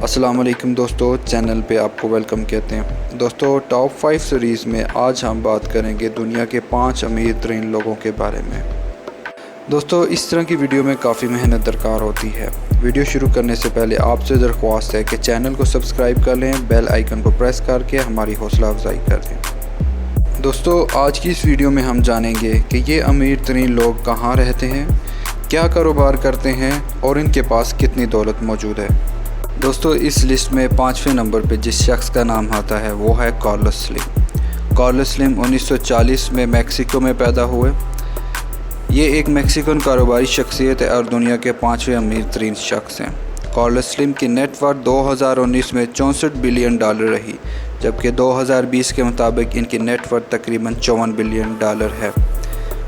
السلام علیکم دوستو، چینل پہ آپ کو ویلکم کہتے ہیں۔ دوستو، ٹاپ 5 سیریز میں آج ہم بات کریں گے دنیا کے 5 امیر ترین لوگوں کے بارے میں۔ دوستو، اس طرح کی ویڈیو میں کافی محنت درکار ہوتی ہے۔ ویڈیو شروع کرنے سے پہلے آپ سے درخواست ہے کہ چینل کو سبسکرائب کر لیں، بیل آئیکن کو پریس کر کے ہماری حوصلہ افزائی کر دیں۔ دوستو، آج کی اس ویڈیو میں ہم جانیں گے کہ یہ امیر ترین لوگ کہاں رہتے ہیں، کیا کاروبار کرتے ہیں اور ان کے پاس کتنی دولت موجود ہے۔ دوستو، اس لسٹ میں 5ویں نمبر پہ جس شخص کا نام آتا ہے وہ ہے کارلوس سلیم۔ کارلوس سلیم 1940 میں میکسیکو میں پیدا ہوئے۔ یہ ایک میکسیکن کاروباری شخصیت ہے اور دنیا کے 5ویں امیر ترین شخص ہیں۔ کارلوس سلیم کی نیٹ ورتھ 2019 میں $64 بلین رہی، جبکہ 2020 کے مطابق ان کی نیٹ ورتھ تقریباً $54 بلین ہے۔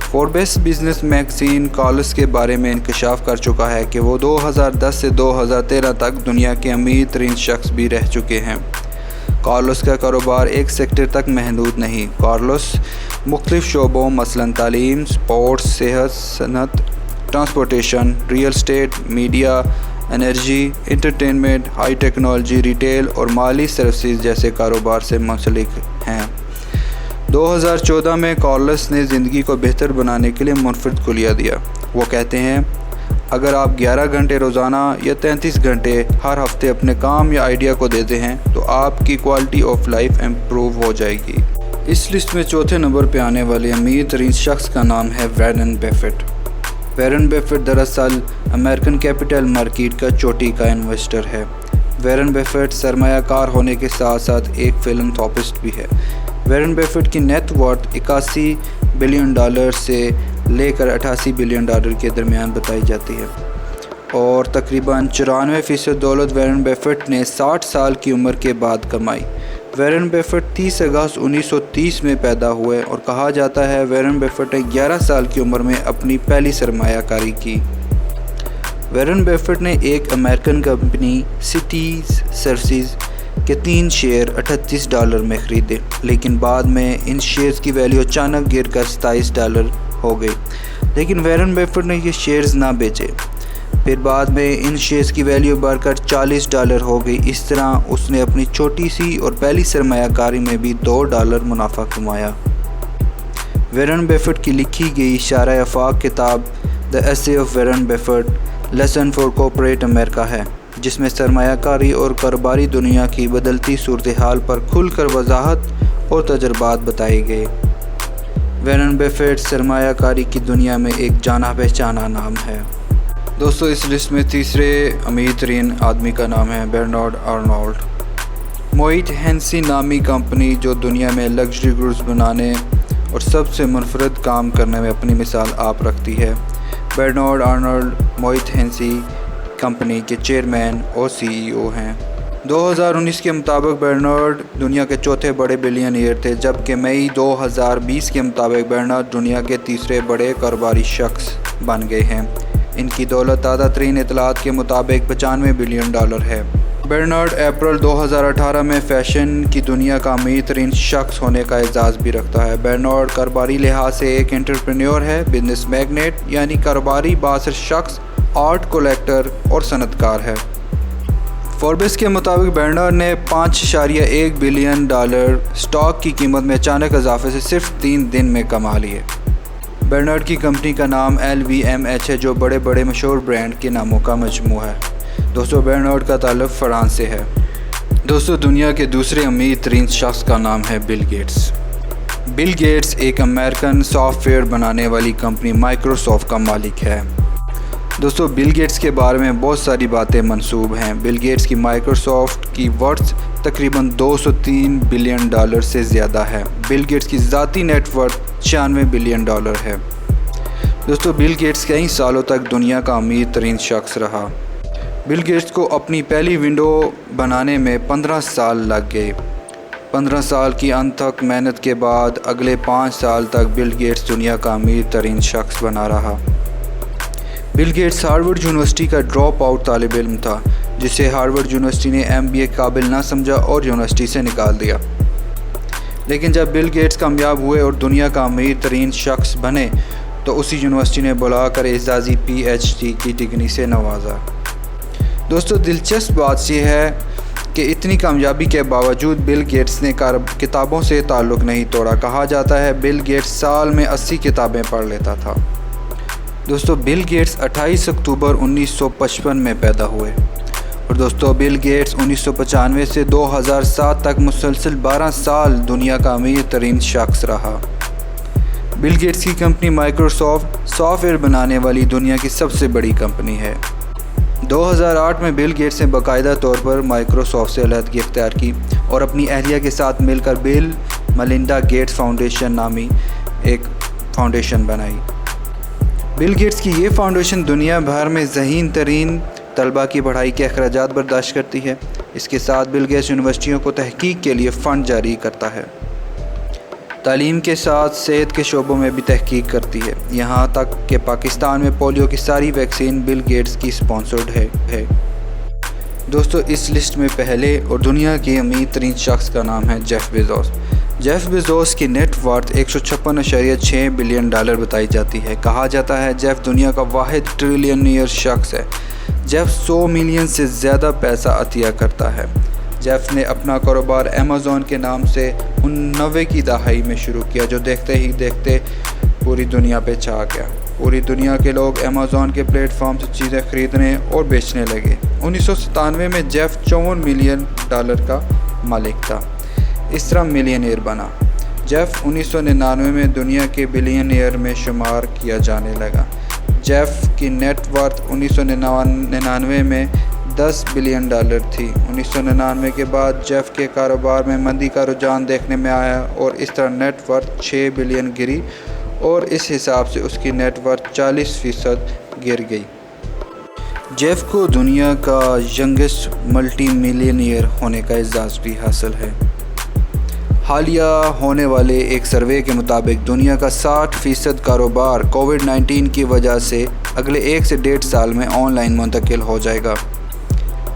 فوربس بزنس میگزین کارلوس کے بارے میں انکشاف کر چکا ہے کہ وہ 2010 سے 2013 تک دنیا کے امیر ترین شخص بھی رہ چکے ہیں۔ کارلوس کا کاروبار ایک سیکٹر تک محدود نہیں۔ کارلوس مختلف شعبوں مثلاً تعلیم، سپورٹس، صحت، صنعت، transportation, real estate, media, energy, entertainment, high technology, retail اور مالی سروسز جیسے کاروبار سے منسلک ہیں۔ 2014 میں کارلوس نے زندگی کو بہتر بنانے کے لیے منفرد کلیہ دیا۔ وہ کہتے ہیں، اگر آپ 11 گھنٹے روزانہ یا 33 گھنٹے ہر ہفتے اپنے کام یا آئیڈیا کو دیتے ہیں تو آپ کی کوالٹی آف لائف امپروو ہو جائے گی۔ اس لسٹ میں چوتھے نمبر پہ آنے والے امیر ترین شخص کا نام ہے وارن بفیٹ۔ وارن بفیٹ دراصل امریکن کیپٹل مارکیٹ کا چوٹی کا انویسٹر ہے۔ وارن بفیٹ سرمایہ کار ہونے کے ساتھ ساتھ ایک فلانتھروپسٹ بھی ہے۔ وارن بفیٹ کی نیٹ ورتھ $81 بلین سے لے کر $88 بلین کے درمیان بتائی جاتی ہے، اور تقریباً 94% دولت وارن بفیٹ نے 60 سال کی عمر کے بعد کمائی۔ وارن بفیٹ 30 اگست 1930 میں پیدا ہوئے اور کہا جاتا ہے وارن بفیٹ نے 11 سال کی عمر میں اپنی پہلی سرمایہ کاری کی۔ وارن بفیٹ نے ایک امریکن کمپنی سٹیز سروسز کے 3 شیئر $38 میں خریدے، لیکن بعد میں ان شیئرز کی ویلیو اچانک گر کر $27 ہو گئی، لیکن وارن بفیٹ نے یہ شیئرز نہ بیچے۔ پھر بعد میں ان شیئرز کی ویلیو بڑھ کر $40 ہو گئی۔ اس طرح اس نے اپنی چھوٹی سی اور پہلی سرمایہ کاری میں بھی $2 منافع کمایا۔ وارن بفیٹ کی لکھی گئی شرح افاق کتاب the essays of Warren Buffett lesson for corporate America ہے، جس میں سرمایہ کاری اور کاروباری دنیا کی بدلتی صورتحال پر کھل کر وضاحت اور تجربات بتائے گئے۔ وارن بفیٹ سرمایہ کاری کی دنیا میں ایک جانا پہچانا نام ہے۔ دوستو، اس لسٹ میں تیسرے امیر ترین آدمی کا نام ہے برنارڈ آرنولڈ۔ موئٹ ہینسی نامی کمپنی جو دنیا میں لگژری گڈز بنانے اور سب سے منفرد کام کرنے میں اپنی مثال آپ رکھتی ہے۔ برنارڈ آرنولڈ موئٹ ہینسی کمپنی کے چیئرمین اور CEO ہیں۔ 2019 کے مطابق برنارڈ دنیا کے چوتھے بڑے بلینئر تھے، جبکہ مئی 2020 کے مطابق برنارڈ دنیا کے تیسرے بڑے کاروباری شخص بن گئے ہیں۔ ان کی دولت تازہ ترین اطلاعات کے مطابق $95 بلین ہے۔ برنارڈ اپریل 2018 میں فیشن کی دنیا کا امیر ترین شخص ہونے کا اعزاز بھی رکھتا ہے۔ برنارڈ کاروباری لحاظ سے ایک انٹرپرینیور ہے، بزنس میگنیٹ یعنی کاروباری بااثر شخص، آرٹ کلیکٹر اور صنعت کار ہے۔ فوربس کے مطابق برنارڈ نے $5.1 بلین سٹاک کی قیمت میں اچانک اضافے سے صرف 3 دن میں کما لیے۔ برنارڈ کی کمپنی کا نام LVMH ہے، جو بڑے بڑے مشہور برانڈ کے ناموں کا مجموعہ ہے۔ دوستو، برنارڈ کا تعلق فرانس سے ہے۔ دوستو، دنیا کے دوسرے امیر ترین شخص کا نام ہے بل گیٹس۔ بل گیٹس ایک امریکن سافٹ ویئر بنانے والی کمپنی مائکروسافٹ کا مالک ہے۔ دوستو، بل گیٹس کے بارے میں بہت ساری باتیں منسوب ہیں۔ بل گیٹس کی مائکروسافٹ کی ورتھ تقریباً $203 بلین سے زیادہ ہے۔ بل گیٹس کی ذاتی نیٹ ورتھ $96 بلین ہے۔ دوستو، بل گیٹس کئی سالوں تک دنیا کا امیر ترین شخص رہا۔ بل گیٹس کو اپنی پہلی ونڈو بنانے میں 15 سال لگ گئے۔ 15 سال کی انتھک محنت کے بعد اگلے 5 سال تک بل گیٹس دنیا کا امیر ترین شخص بنا رہا۔ بل گیٹس ہارورڈ یونیورسٹی کا ڈراپ آؤٹ طالب علم تھا، جسے ہارورڈ یونیورسٹی نے MBA قابل نہ سمجھا اور یونیورسٹی سے نکال دیا۔ لیکن جب بل گیٹس کامیاب ہوئے اور دنیا کا امیر ترین شخص بنے تو اسی یونیورسٹی نے بلا کر اعزازی PhD کی ڈگری سے نوازا۔ دوستو دلچسپ بات یہ ہے کہ اتنی کامیابی کے باوجود بل گیٹس نے کتابوں سے تعلق نہیں توڑا۔ کہا جاتا ہے بل گیٹس سال میں 80 کتابیں پڑھ لیتا تھا۔ دوستو بل گیٹس 28 اکتوبر 1955 میں پیدا ہوئے اور دوستو بل گیٹس 1995 سے 2007 تک مسلسل 12 سال دنیا کا امیر ترین شخص رہا۔ بل گیٹس کی کمپنی مائیکروسافٹ سافٹ ویئر بنانے والی دنیا کی سب سے بڑی کمپنی ہے۔ 2008 میں بل گیٹس نے باقاعدہ طور پر مائیکروسافٹ سے علیحدگی اختیار کی اور اپنی اہلیہ کے ساتھ مل کر بل ملنڈا گیٹس فاؤنڈیشن نامی ایک فاؤنڈیشن بنائی۔ بل گیٹس کی یہ فاؤنڈیشن دنیا بھر میں ذہین ترین طلباء کی پڑھائی کے اخراجات برداشت کرتی ہے۔ اس کے ساتھ بل گیٹس یونیورسٹیوں کو تحقیق کے لیے فنڈ جاری کرتا ہے، تعلیم کے ساتھ صحت کے شعبوں میں بھی تحقیق کرتی ہے، یہاں تک کہ پاکستان میں پولیو کی ساری ویکسین بل گیٹس کی سپانسرڈ ہے۔ دوستو اس لسٹ میں پہلے اور دنیا کے امیر ترین شخص کا نام ہے جیف بیزوس۔ جیف بیزوس کی نیٹ ورتھ 156.6 بلین ڈالر بتائی جاتی ہے۔ کہا جاتا ہے جیف دنیا کا واحد ٹریلینئر شخص ہے۔ جیف 100 ملین سے زیادہ پیسہ عطیہ کرتا ہے۔ جیف نے اپنا کاروبار امیزون کے نام سے 90 کی دہائی میں شروع کیا، جو دیکھتے ہی دیکھتے پوری دنیا پہ چھا گیا۔ پوری دنیا کے لوگ امیزون کے پلیٹ فارم سے چیزیں خریدنے اور بیچنے لگے۔ 1997 میں جیف 54 ملین ڈالر کا مالک تھا، اس طرح ملینئر بنا۔ جیف 1999 میں دنیا کے بلینئر میں شمار کیا جانے لگا۔ جیف کی نیٹ ورتھ 1999 میں 10 بلین ڈالر تھی۔ 1999 کے بعد جیف کے کاروبار میں مندی کا رجحان دیکھنے میں آیا اور اس طرح نیٹ ورتھ 6 بلین گری اور اس حساب سے اس کی نیٹ ورتھ 40% گر گئی۔ جیف کو دنیا کا ینگسٹ ملٹی ملینئر ہونے کا اعزاز بھی حاصل ہے۔ حالیہ ہونے والے ایک سروے کے مطابق دنیا کا 60% کاروبار کووڈ-19 کی وجہ سے اگلے 1 سے 1.5 سال میں آن لائن منتقل ہو جائے گا۔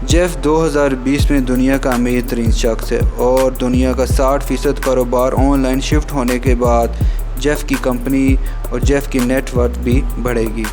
جیف 2020 میں دنیا کا امیر ترین شخص ہے اور دنیا کا 60% کاروبار آن لائن شفٹ ہونے کے بعد جیف کی کمپنی اور جیف کی نیٹ ورتھ بھی بڑھے گی۔